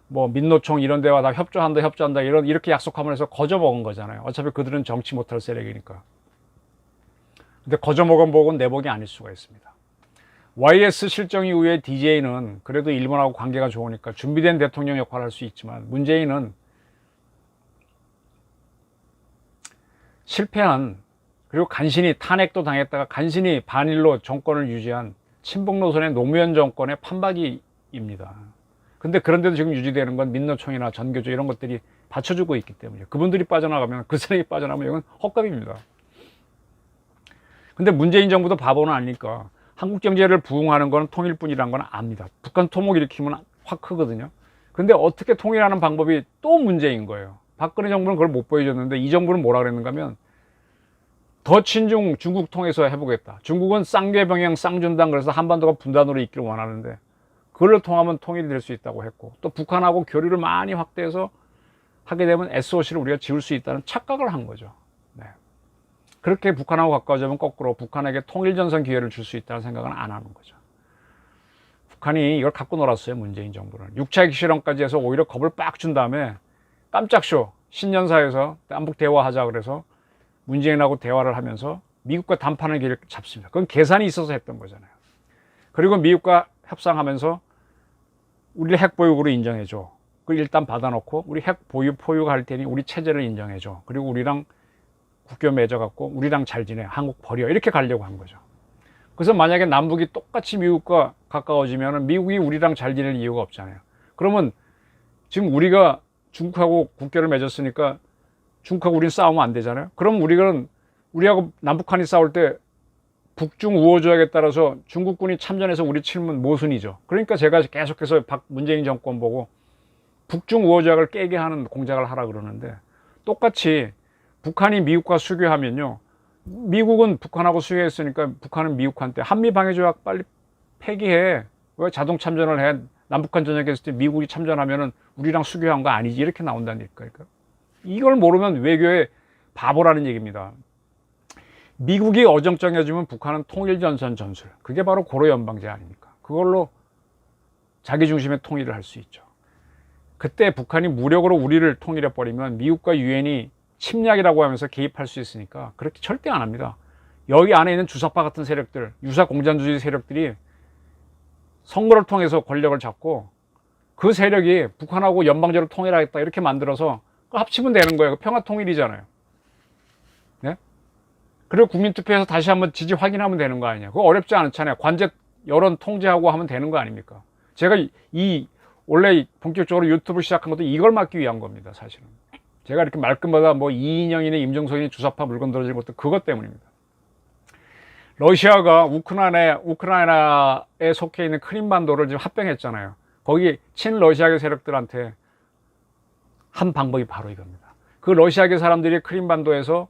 뭐 민노총 이런 데와 다 협조한다 이렇게 약속하면서 거저먹은 거잖아요. 어차피 그들은 정치 못할 세력이니까. 근데 거저먹은 복은 내 복이 아닐 수가 있습니다. YS 실정 이후에 DJ는 그래도 일본하고 관계가 좋으니까 준비된 대통령 역할을 할 수 있지만, 문재인은 실패한, 그리고 간신히 탄핵도 당했다가 간신히 반일로 정권을 유지한 친북 노선의 노무현 정권의 판박이입니다. 근데 그런데도 지금 유지되는 건 민노총이나 전교조 이런 것들이 받쳐주고 있기 때문에, 그분들이 빠져나가면, 그 세력이 빠져나가면 이건 헛값입니다. 근데 문재인 정부도 바보는 아니니까 한국 경제를 부흥하는 건 통일뿐이라는 건 압니다. 북한 토목 일으키면 확 크거든요. 근데 어떻게 통일하는 방법이 또 문제인 거예요. 박근혜 정부는 그걸 못 보여줬는데 이 정부는 뭐라 그랬는가 하면 더 친중 중국 통해서 해보겠다. 중국은 쌍궤병영 쌍준당, 그래서 한반도가 분단으로 있기를 원하는데 그걸로 통하면 통일이 될 수 있다고 했고, 또 북한하고 교류를 많이 확대해서 하게 되면 SOC를 우리가 지을 수 있다는 착각을 한 거죠. 네. 그렇게 북한하고 가까워지면 거꾸로 북한에게 통일전선 기회를 줄 수 있다는 생각은 안 하는 거죠. 북한이 이걸 갖고 놀았어요. 문재인 정부는 6차 핵실험까지 해서 오히려 겁을 빡 준 다음에 깜짝쇼 신년사에서 남북 대화하자 그래서 문재인하고 대화를 하면서 미국과 담판의 길을 잡습니다. 그건 계산이 있어서 했던 거잖아요. 그리고 미국과 협상하면서 우리 핵 보유국으로 인정해줘. 그걸 일단 받아놓고 우리 핵 보유 포유할 테니 우리 체제를 인정해줘. 그리고 우리랑 국교 맺어갖고 우리랑 잘 지내. 한국 버려. 이렇게 가려고 한 거죠. 그래서 만약에 남북이 똑같이 미국과 가까워지면 미국이 우리랑 잘 지낼 이유가 없잖아요. 그러면 지금 우리가 중국하고 국교를 맺었으니까 중국하고 우리는 싸우면 안 되잖아요. 그럼 우리하고 남북한이 싸울 때 북중 우호조약에 따라서 중국군이 참전해서 우리 치면 모순이죠. 그러니까 제가 계속해서 문재인 정권 보고 북중 우호조약을 깨게 하는 공작을 하라 그러는데, 똑같이 북한이 미국과 수교하면요, 미국은 북한하고 수교했으니까 북한은 미국한테 한미방위조약 빨리 폐기해. 왜 자동 참전을 해? 남북한 전쟁했을 때 미국이 참전하면은 우리랑 수교한 거 아니지, 이렇게 나온다니까요. 그러니까 이걸 모르면 외교의 바보라는 얘기입니다. 미국이 어정쩡해지면 북한은 통일전선 전술, 그게 바로 고려연방제 아닙니까? 그걸로 자기 중심의 통일을 할 수 있죠. 그때 북한이 무력으로 우리를 통일해버리면 미국과 유엔이 침략이라고 하면서 개입할 수 있으니까 그렇게 절대 안 합니다. 여기 안에 있는 주사파 같은 세력들, 유사 공산주의 세력들이 선거를 통해서 권력을 잡고 그 세력이 북한하고 연방제로 통일하겠다 이렇게 만들어서 합치면 되는 거예요. 평화 통일이잖아요. 네? 그리고 국민투표에서 다시 한번 지지 확인하면 되는 거 아니냐. 그거 어렵지 않잖아요. 관제 여론 통제하고 하면 되는 거 아닙니까? 제가 원래 본격적으로 유튜브 시작한 것도 이걸 막기 위한 겁니다. 사실은 제가 이렇게 말끝마다 뭐 이인영이나 임종석이 주사파 물건 들어지는 것도 그것 때문입니다. 러시아가 우크라이나에 속해 있는 크림반도를 지금 합병했잖아요. 거기 친러시아계 세력들한테 한 방법이 바로 이겁니다. 그 러시아계 사람들이 크림반도에서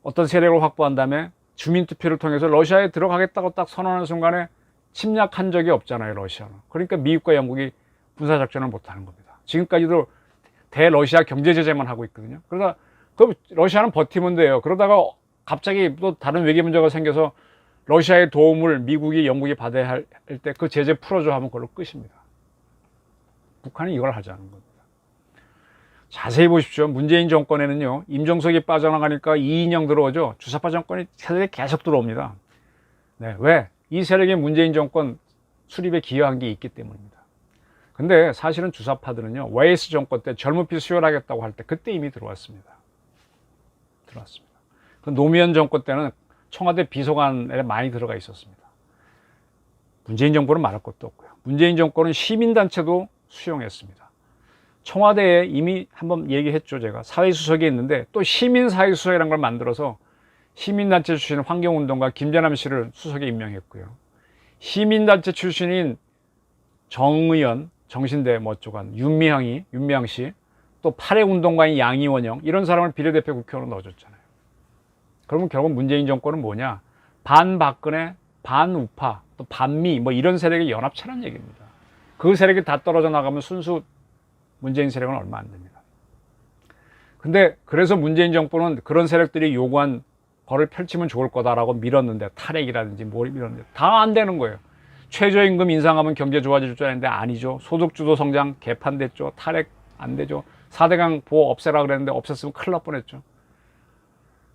어떤 세력을 확보한 다음에 주민투표를 통해서 러시아에 들어가겠다고 딱 선언하는 순간에 침략한 적이 없잖아요, 러시아는. 그러니까 미국과 영국이 군사작전을 못하는 겁니다. 지금까지도 대러시아 경제제재만 하고 있거든요. 그러다 그 러시아는 버티면 돼요. 그러다가 갑자기 또 다른 외교 문제가 생겨서 러시아의 도움을 미국이 영국이 받아야 할 때 그 제재 풀어줘 하면 그걸로 끝입니다. 북한이 이걸 하자는 겁니다. 자세히 보십시오. 문재인 정권에는요, 임종석이 빠져나가니까 이인영 들어오죠. 주사파 정권이 세력이 계속 들어옵니다. 네, 왜? 이 세력이 문재인 정권 수립에 기여한 게 있기 때문입니다. 근데 사실은 주사파들은요, YS 정권 때 젊은 피 수혈하겠다고 할 때 그때 이미 들어왔습니다. 그 노무현 정권 때는 청와대 비서관에 많이 들어가 있었습니다. 문재인 정부는 말할 것도 없고요. 문재인 정권은 시민단체도 수용했습니다. 청와대에 이미 한번 얘기했죠. 제가 사회수석이 있는데 또 시민사회수석이라는 걸 만들어서 시민단체 출신 환경운동가 김재남 씨를 수석에 임명했고요. 시민단체 출신인 정의연, 정신대 어쩌간 윤미향 씨, 또 8.2 운동가인 양이원영, 이런 사람을 비례대표 국회의원으로 넣어줬잖아요. 그러면 결국 문재인 정권은 뭐냐? 반박근혜, 반우파, 또 반미 뭐 이런 세력의 연합체란 얘기입니다. 그 세력이 다 떨어져 나가면 순수 문재인 세력은 얼마 안 됩니다. 근데 그래서 문재인 정부는 그런 세력들이 요구한 거를 펼치면 좋을 거다라고 밀었는데, 탈핵이라든지 뭘 밀었는데 다 안 되는 거예요. 최저임금 인상하면 경제 좋아질 줄 알았는데 아니죠. 소득주도 성장 개판됐죠. 탈핵 안 되죠. 4대강 보호 없애라 그랬는데 없앴으면 큰일 날 뻔했죠.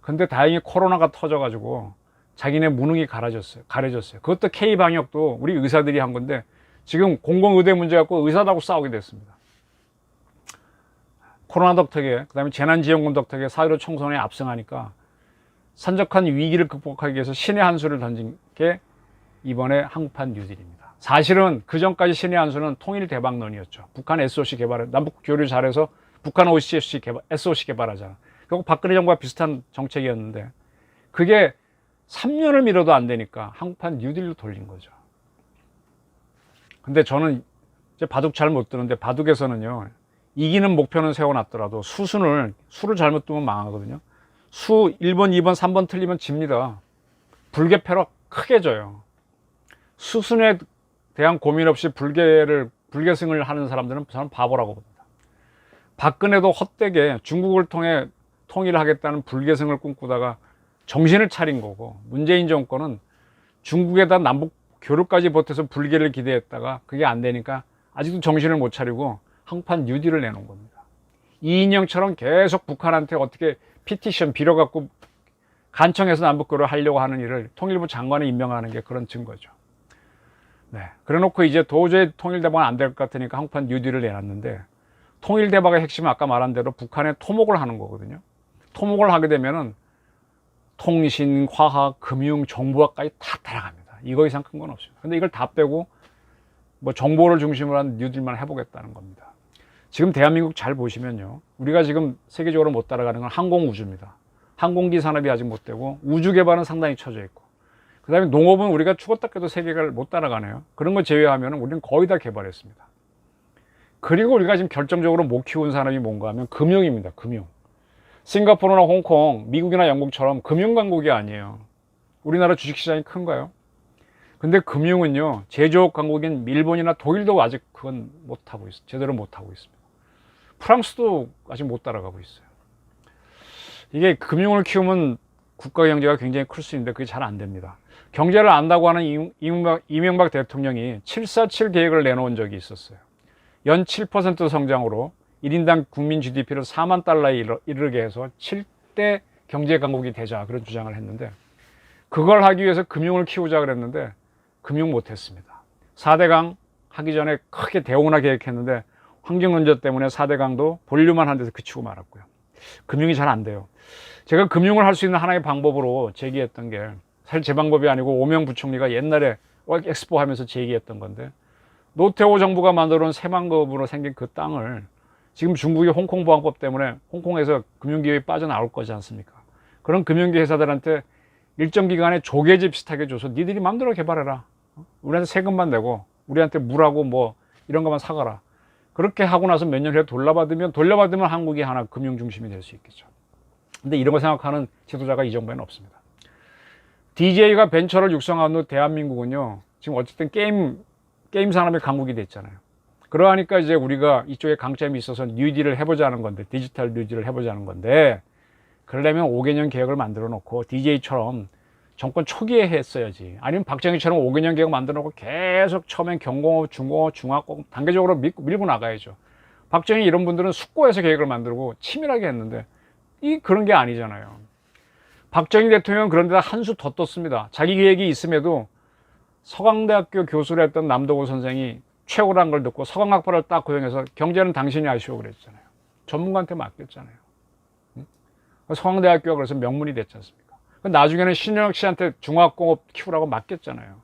근데 다행히 코로나가 터져가지고 자기네 무능이 가려졌어요. 그것도 K방역도 우리 의사들이 한 건데 지금 공공의대 문제 갖고 의사들하고 싸우게 됐습니다. 코로나 덕택에, 그 다음에 재난지원금 덕택에 4.15 총선에 압승하니까 산적한 위기를 극복하기 위해서 신의 한 수를 던진 게 이번에 한국판 뉴딜입니다. 사실은 그 전까지 신의 한 수는 통일 대박론이었죠. 북한 SOC 개발을, 남북 교류 잘해서 북한 OCC 개발, SOC 개발하자. 결국 박근혜 정부와 비슷한 정책이었는데 그게 3년을 미뤄도 안 되니까 한국판 뉴딜로 돌린 거죠. 근데 저는 이제 바둑 잘 못 두는데 바둑에서는요, 이기는 목표는 세워놨더라도 수를 잘못 두면 망하거든요. 수 1번, 2번, 3번 틀리면 집니다. 불개패로 크게 져요. 수순에 대한 고민 없이 불개승을 하는 사람들은 저는 바보라고 봅니다. 박근혜도 헛되게 중국을 통해 통일을 하겠다는 불개승을 꿈꾸다가 정신을 차린 거고, 문재인 정권은 중국에다 남북 교류까지 보태서 불개를 기대했다가 그게 안 되니까 아직도 정신을 못 차리고 한국판 뉴딜을 내놓은 겁니다. 이인영처럼 계속 북한한테 어떻게 피티션 빌어갖고 간청해서 남북교류를 하려고 하는 일을 통일부 장관에 임명하는 게 그런 증거죠. 네, 그래놓고 이제 도저히 통일대박은 안 될 것 같으니까 한국판 뉴딜을 내놨는데, 통일대박의 핵심은 아까 말한 대로 북한에 토목을 하는 거거든요. 토목을 하게 되면은 통신, 화학, 금융, 정보학까지 다 따라갑니다. 이거 이상 큰 건 없습니다. 근데 이걸 다 빼고 뭐 정보를 중심으로 한 뉴딜만 해보겠다는 겁니다. 지금 대한민국 잘 보시면요, 우리가 지금 세계적으로 못 따라가는 건 항공우주입니다. 항공기 산업이 아직 못 되고, 우주 개발은 상당히 처져 있고, 그 다음에 농업은 우리가 죽었다 깨도 세계를 못 따라가네요. 그런 거 제외하면 우리는 거의 다 개발했습니다. 그리고 우리가 지금 결정적으로 못 키운 산업이 뭔가 하면 금융입니다. 금융. 싱가포르나 홍콩, 미국이나 영국처럼 금융 강국이 아니에요. 우리나라 주식시장이 큰가요? 근데 금융은요, 제조업 강국인 일본이나 독일도 아직 그건 못하고 있어요. 제대로 못하고 있습니다. 프랑스도 아직 못 따라가고 있어요. 이게 금융을 키우면 국가 경제가 굉장히 클 수 있는데 그게 잘 안 됩니다. 경제를 안다고 하는 이명박 대통령이 747 계획을 내놓은 적이 있었어요. 연 7% 성장으로 1인당 국민 GDP를 4만 달러에 이르게 해서 7대 경제 강국이 되자, 그런 주장을 했는데, 그걸 하기 위해서 금융을 키우자 그랬는데 금융 못했습니다. 4대강 하기 전에 크게 대홍나 계획했는데 환경 문제 때문에 4대강도 본류만 한 데서 그치고 말았고요. 금융이 잘 안 돼요. 제가 금융을 할 수 있는 하나의 방법으로 제기했던 게, 사실 제 방법이 아니고 오명 부총리가 옛날에 엑스포 하면서 제기했던 건데, 노태우 정부가 만들어온 새만금으로 생긴 그 땅을 지금 중국이 홍콩 보안법 때문에 홍콩에서 금융기업이 빠져나올 거지 않습니까? 그런 금융기 회사들한테 일정 기간에 조개지 비슷하게 줘서 니들이 마음대로 개발해라. 우리한테 세금만 내고 우리한테 물하고 뭐 이런 것만 사가라. 그렇게 하고 나서 몇 년 후에 돌려받으면 한국이 하나 금융 중심이 될 수 있겠죠. 근데 이런 거 생각하는 지도자가 이 정부에는 없습니다. DJ가 벤처를 육성한 후 대한민국은요, 지금 어쨌든 게임 산업의 강국이 됐잖아요. 그러하니까 이제 우리가 이쪽에 강점이 있어서 뉴딜을 해보자는 건데, 디지털 뉴딜을 해보자는 건데, 그러려면 5개년 계획을 만들어 놓고 DJ처럼 정권 초기에 했어야지. 아니면 박정희처럼 5개년 계획 만들어 놓고 계속 처음엔 경공업, 중공업, 중화공업 단계적으로 밀고 나가야죠. 박정희 이런 분들은 숙고해서 계획을 만들고 치밀하게 했는데 그런 게 아니잖아요. 박정희 대통령은 그런 데다 한 수 더 떴습니다. 자기 계획이 있음에도 서강대학교 교수를 했던 남도구 선생이 최고라는 걸 듣고 서강학파를 딱 고용해서 경제는 당신이 하시오 그랬잖아요. 전문가한테 맡겼잖아요. 서강대학교가 그래서 명문이 됐지 않습니까? 나중에는 신현혁 씨한테 중화공업 키우라고 맡겼잖아요.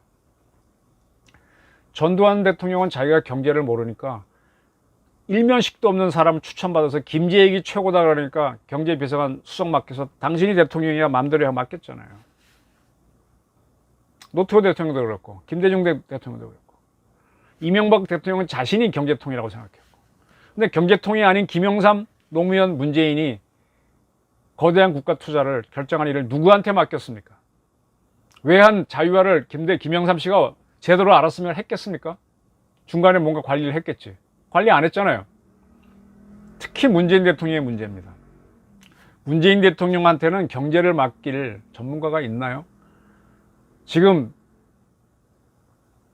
전두환 대통령은 자기가 경제를 모르니까 일면식도 없는 사람을 추천받아서 김재익이 최고다 그러니까 경제비서관 수석 맡겨서 당신이 대통령이야 맘대로 해 맡겼잖아요. 노태우 대통령도 그렇고 김대중 대통령도 그렇고 이명박 대통령은 자신이 경제통이라고 생각했고, 근데 경제통이 아닌 김영삼, 노무현, 문재인이 거대한 국가 투자를 결정한 일을 누구한테 맡겼습니까? 외환 자유화를 김영삼 씨가 제대로 알았으면 했겠습니까? 중간에 뭔가 관리를 했겠지. 관리 안 했잖아요. 특히 문재인 대통령의 문제입니다. 문재인 대통령한테는 경제를 맡길 전문가가 있나요? 지금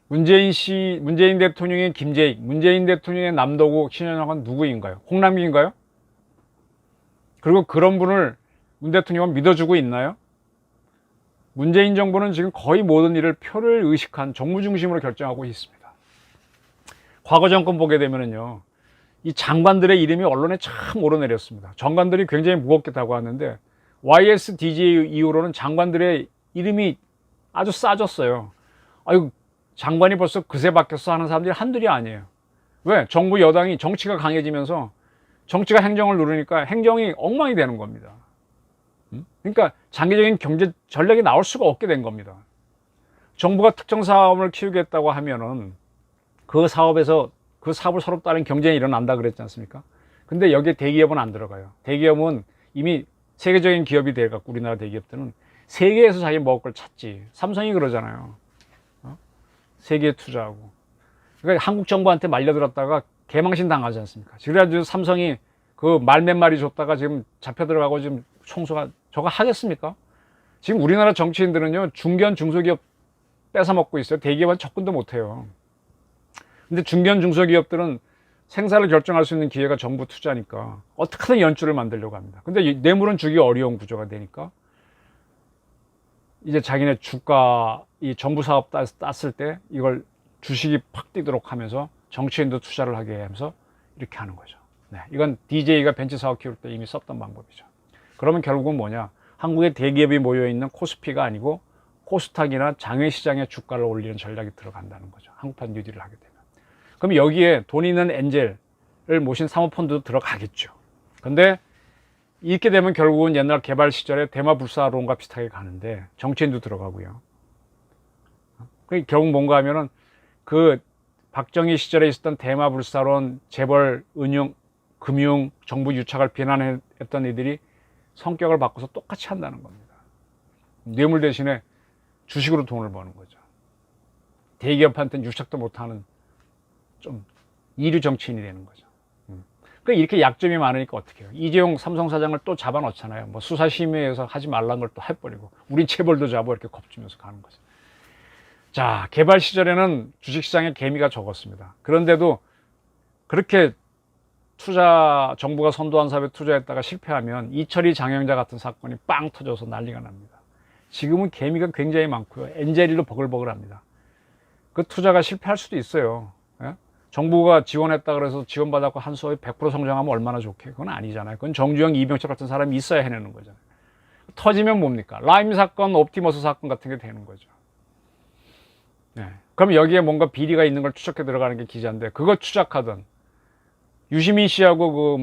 문재인 대통령의 김재익, 문재인 대통령의 남도구, 신현영은 누구인가요? 홍남기인가요? 그리고 그런 분을 문 대통령은 믿어주고 있나요? 문재인 정부는 지금 거의 모든 일을 표를 의식한 정무 중심으로 결정하고 있습니다. 과거 정권 보게 되면은요, 이 장관들의 이름이 언론에 참 오르내렸습니다. 장관들이 굉장히 무겁게 다가왔는데 YSDJ 이후로는 장관들의 이름이 아주 싸졌어요. 아유, 장관이 벌써 그새 바뀌었어 하는 사람들이 한둘이 아니에요. 왜? 정부 여당이 정치가 강해지면서 정치가 행정을 누르니까 행정이 엉망이 되는 겁니다. 그러니까 장기적인 경제 전략이 나올 수가 없게 된 겁니다. 정부가 특정 사업을 키우겠다고 하면은 그 사업을 서로 따른 경쟁이 일어난다 그랬지 않습니까? 근데 여기에 대기업은 안 들어가요. 대기업은 이미 세계적인 기업이 돼갖고 우리나라 대기업들은 세계에서 자기 먹을 걸 찾지. 삼성이 그러잖아요. 세계에 투자하고. 그러니까 한국 정부한테 말려들었다가 개망신 당하지 않습니까? 그래가지고 삼성이 그 말 몇 마리 줬다가 지금 잡혀 들어가고 지금 총수가 저거 하겠습니까? 지금 우리나라 정치인들은요, 중견 중소기업 뺏어 먹고 있어요. 대기업은 접근도 못 해요. 근데 중견 중소기업들은 생사를 결정할 수 있는 기회가 정부 투자니까 어떻게든 연줄을 만들려고 합니다. 근데 뇌물은 주기 어려운 구조가 되니까 이제 자기네 주가, 이 정부 사업 땄을 때 이걸 주식이 팍 뛰도록 하면서 정치인도 투자를 하게 하면서 이렇게 하는 거죠. 네, 이건 DJ가 벤치 사업 키울 때 이미 썼던 방법이죠. 그러면 결국은 뭐냐? 한국의 대기업이 모여있는 코스피가 아니고 코스닥이나 장외시장의 주가를 올리는 전략이 들어간다는 거죠. 한국판 뉴딜을 하게 되면. 그럼 여기에 돈 있는 엔젤을 모신 사모펀드도 들어가겠죠. 근데 이렇게 되면 결국은 옛날 개발 시절에 대마불사론과 비슷하게 가는데 정치인도 들어가고요. 결국 뭔가 하면은 그 박정희 시절에 있었던 대마불사론, 재벌, 은융, 금융, 정부 유착을 비난했던 이들이 성격을 바꿔서 똑같이 한다는 겁니다. 뇌물 대신에 주식으로 돈을 버는 거죠. 대기업한테는 유착도 못하는 좀 이류 정치인이 되는 거죠. 그러니까 이렇게 약점이 많으니까 어떻게 해요? 이재용 삼성 사장을 또 잡아놓잖아요. 뭐 수사심의에서 하지 말라는 걸 또 해버리고 우린 체벌도 잡아 이렇게 겁주면서 가는 거죠. 자, 개발 시절에는 주식시장에 개미가 적었습니다. 그런데도 그렇게 정부가 선도한 사업에 투자했다가 실패하면 이철이 장영자 같은 사건이 빵 터져서 난리가 납니다. 지금은 개미가 굉장히 많고요. 엔젤리로 버글버글합니다. 그 투자가 실패할 수도 있어요. 예? 정부가 지원했다 그래서 지원받았고 한 수업이 100% 성장하면 얼마나 좋게. 그건 아니잖아요. 그건 정주영, 이병철 같은 사람이 있어야 해내는 거잖아요. 터지면 뭡니까? 라임 사건, 옵티머스 사건 같은 게 되는 거죠. 네. 그럼 여기에 뭔가 비리가 있는 걸 추적해 들어가는 게 기자인데, 그거 추적하던 유시민 씨하고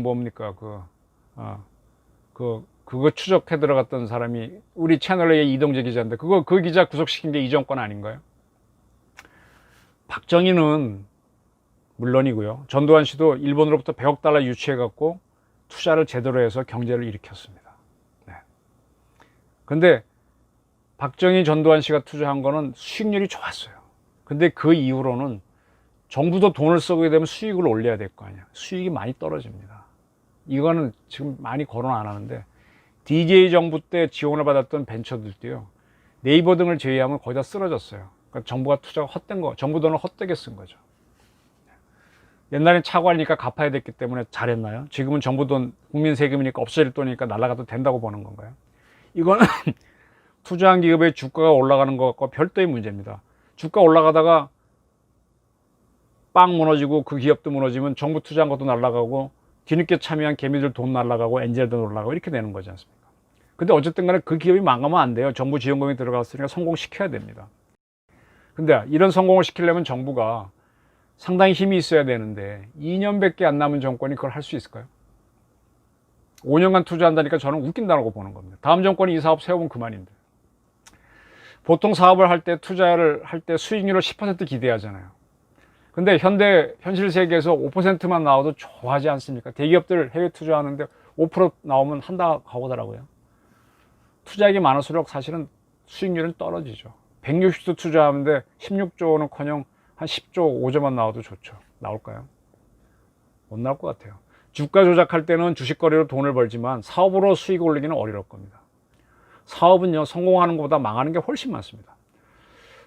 그거 추적해 들어갔던 사람이 우리 채널의 이동재 기자인데, 그 기자 구속시킨 게 이 정권 아닌가요? 박정희는 물론이고요. 전두환 씨도 일본으로부터 100억 달러 유치해갖고 투자를 제대로 해서 경제를 일으켰습니다. 네. 근데 박정희, 전두환 씨가 투자한 거는 수익률이 좋았어요. 근데 그 이후로는 정부도 돈을 쓰게 되면 수익을 올려야 될 거 아니야. 수익이 많이 떨어집니다. 이거는 지금 많이 거론 안 하는데 DJ 정부 때 지원을 받았던 벤처들도요, 네이버 등을 제외하면 거의 다 쓰러졌어요. 그러니까 정부가 투자가 헛된 거, 정부 돈을 헛되게 쓴 거죠. 옛날엔 차관이니까 갚아야 됐기 때문에 잘했나요? 지금은 정부 돈, 국민 세금이니까 없어질 돈이니까 날아가도 된다고 보는 건가요? 이거는 투자한 기업의 주가가 올라가는 것과 별도의 문제입니다. 주가 올라가다가 빵 무너지고 그 기업도 무너지면 정부 투자한 것도 날아가고 뒤늦게 참여한 개미들 돈 날아가고 엔젤도 날아가고 이렇게 되는 거지 않습니까? 근데 어쨌든 간에 그 기업이 망하면 안 돼요. 정부 지원금이 들어갔으니까 성공시켜야 됩니다. 근데 이런 성공을 시키려면 정부가 상당히 힘이 있어야 되는데 2년밖에 안 남은 정권이 그걸 할 수 있을까요? 5년간 투자한다니까 저는 웃긴다고 보는 겁니다. 다음 정권이 이 사업 세우면 그만인데. 보통 사업을 할 때 투자를 할 때 수익률을 10% 기대하잖아요. 근데 현실 세계에서 5%만 나와도 좋아하지 않습니까? 대기업들 해외 투자하는데 5% 나오면 한다 하더라고요. 투자액이 많을수록 사실은 수익률은 떨어지죠. 160조 투자하는데 16조는커녕 한 10조, 5조만 나와도 좋죠. 나올까요? 못 나올 것 같아요. 주가 조작할 때는 주식거래로 돈을 벌지만 사업으로 수익 올리기는 어려울 겁니다. 사업은요, 성공하는 것보다 망하는 게 훨씬 많습니다.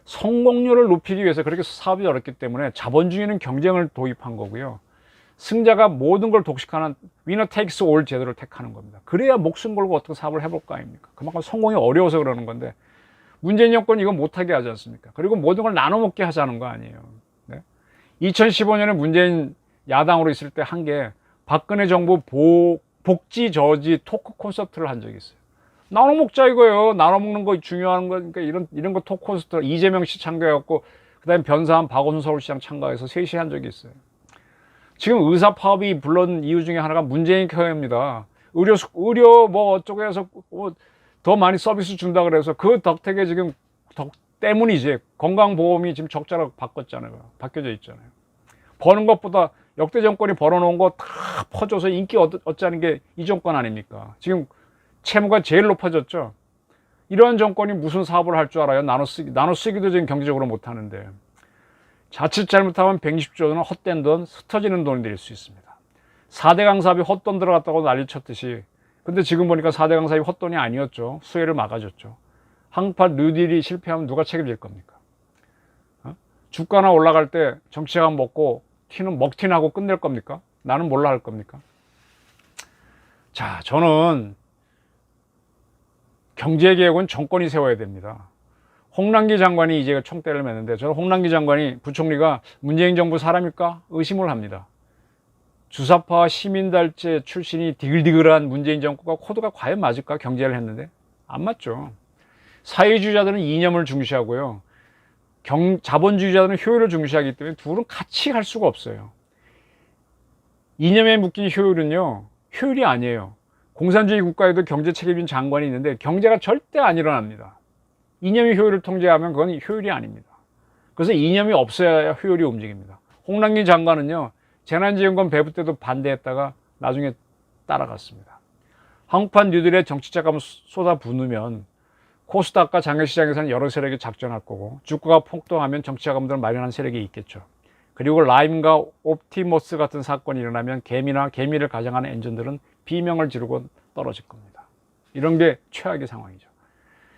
성공률을 높이기 위해서 그렇게 사업이 어렵기 때문에 자본주의는 경쟁을 도입한 거고요. 승자가 모든 걸 독식하는 위너 테이크스 올 제도를 택하는 겁니다. 그래야 목숨 걸고 어떻게 사업을 해볼 거 아닙니까? 그만큼 성공이 어려워서 그러는 건데 문재인 정권이 이거 못하게 하지 않습니까? 그리고 모든 걸 나눠 먹게 하자는 거 아니에요. 네? 2015년에 문재인 야당으로 있을 때 한 게 박근혜 정부 복지 저지 토크 콘서트를 한 적이 있어요. 나눠 먹자 이거예요. 나눠 먹는 거 중요한 거니까 이런 거 토크 콘서트 이재명 씨 참가해갖고 그다음에 변사한 박원순 서울시장 참가해서 셋이 한 적이 있어요. 지금 의사 파업이 불러온 이유 중에 하나가 문재인 케어입니다. 의료 뭐 어쩌고 해서 더 많이 서비스 준다 그래서 그 덕택에 지금 때문이지 건강보험이 지금 적자로 바뀌어져 있잖아요. 버는 것보다 역대 정권이 벌어놓은 거 다 퍼줘서 인기 얻자는 게 이 정권 아닙니까? 지금 채무가 제일 높아졌죠. 이런 정권이 무슨 사업을 할 줄 알아요? 나눠 쓰기도 지금 경제적으로 못하는데 자칫 잘못하면 120조는 헛된 돈, 흩어지는 돈이 될 수 있습니다. 4대강 사업이 헛돈 들어갔다고 난리 쳤듯이 근데 지금 보니까 4대강 사업이 헛돈이 아니었죠. 수혜를 막아줬죠. 한국판 뉴딜이 실패하면 누가 책임질 겁니까? 주가나 올라갈 때 정치자금 먹고 먹튀나고 끝낼 겁니까? 나는 몰라 할 겁니까? 자, 저는 경제개혁은 정권이 세워야 됩니다. 홍남기 장관이 이제 총대를 맺는데 저는 홍남기 장관이 부총리가 문재인 정부 사람일까 의심을 합니다. 주사파 시민단체 출신이 디글디글한 문재인 정권과 코드가 과연 맞을까 경제를 했는데 안 맞죠. 사회주의자들은 이념을 중시하고요. 자본주의자들은 효율을 중시하기 때문에 둘은 같이 갈 수가 없어요. 이념에 묶인 효율은요, 효율이 아니에요. 공산주의 국가에도 경제 책임진 장관이 있는데 경제가 절대 안 일어납니다. 이념이 효율을 통제하면 그건 효율이 아닙니다. 그래서 이념이 없어야 효율이 움직입니다. 홍남기 장관은요, 재난지원금 배부 때도 반대했다가 나중에 따라갔습니다. 한국판 뉴딜에 정치자금 쏟아부으면 코스닥과 장외시장에서는 여러 세력이 작전할 거고 주가가 폭등하면 정치자금들을 마련한 세력이 있겠죠. 그리고 라임과 옵티머스 같은 사건이 일어나면 개미를 가장하는 엔진들은 비명을 지르고 떨어질 겁니다. 이런 게 최악의 상황이죠.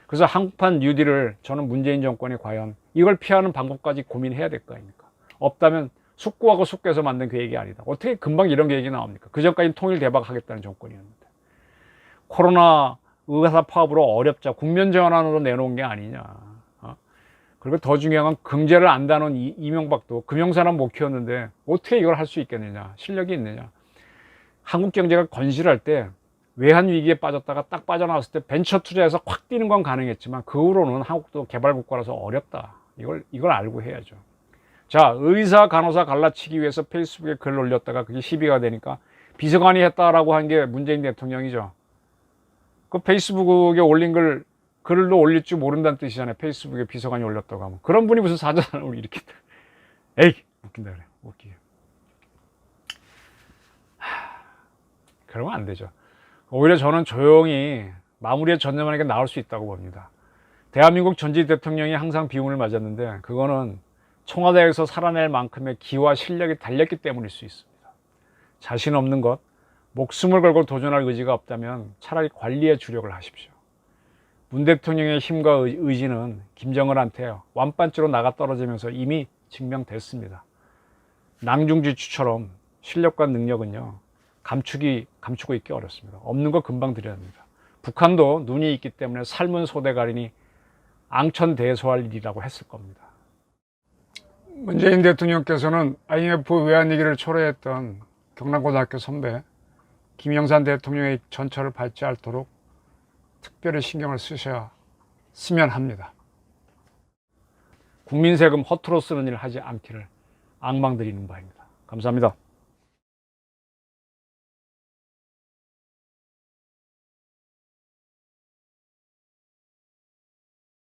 그래서 한국판 뉴딜을 저는 문재인 정권이 과연 이걸 피하는 방법까지 고민해야 될 거 아닙니까? 없다면 숙고하고 숙고해서 만든 계획이 아니다. 어떻게 금방 이런 계획이 나옵니까? 그전까지 통일 대박하겠다는 정권이었는데. 코로나 의사 파업으로 어렵자 국면 전환으로 내놓은 게 아니냐. 그리고 더 중요한 건 경제를 안다는 이명박도 금융사람 못 키웠는데 어떻게 이걸 할 수 있겠느냐. 실력이 있느냐. 한국 경제가 건실할 때 외환 위기에 빠졌다가 딱 빠져나왔을 때 벤처 투자해서 확 뛰는 건 가능했지만 그 후로는 한국도 개발국가라서 어렵다. 이걸 알고 해야죠. 자, 의사 간호사 갈라치기 위해서 페이스북에 글을 올렸다가 그게 시비가 되니까 비서관이 했다라고 한 게 문재인 대통령이죠. 그 페이스북에 올린 글도 올릴 줄 모른다는 뜻이잖아요. 페이스북에 비서관이 올렸다고 하면. 그런 분이 무슨 사전을 일으킨다. 에이, 웃긴다 그래. 웃기게. 그러면 안 되죠. 오히려 저는 조용히 마무리에 전념하는 게 나을 수 있다고 봅니다. 대한민국 전직 대통령이 항상 비움을 맞았는데 그거는 청와대에서 살아낼 만큼의 기와 실력이 달렸기 때문일 수 있습니다. 자신 없는 것, 목숨을 걸고 도전할 의지가 없다면 차라리 관리에 주력을 하십시오. 문 대통령의 힘과 의지는 김정은한테 완반째로 나가 떨어지면서 이미 증명됐습니다. 낭중지추처럼 실력과 능력은요, 감추고 있기 어렵습니다. 없는 거 금방 드려야 합니다. 북한도 눈이 있기 때문에 삶은 소대가리니 앙천대소할 일이라고 했을 겁니다. 문재인 대통령께서는 IMF 외환위기를 초래했던 경남고등학교 선배 김영삼 대통령의 전철을 밟지 않도록 특별히 신경을 쓰면 합니다. 국민 세금 허투루 쓰는 일 하지 않기를 악망드리는 바입니다. 감사합니다.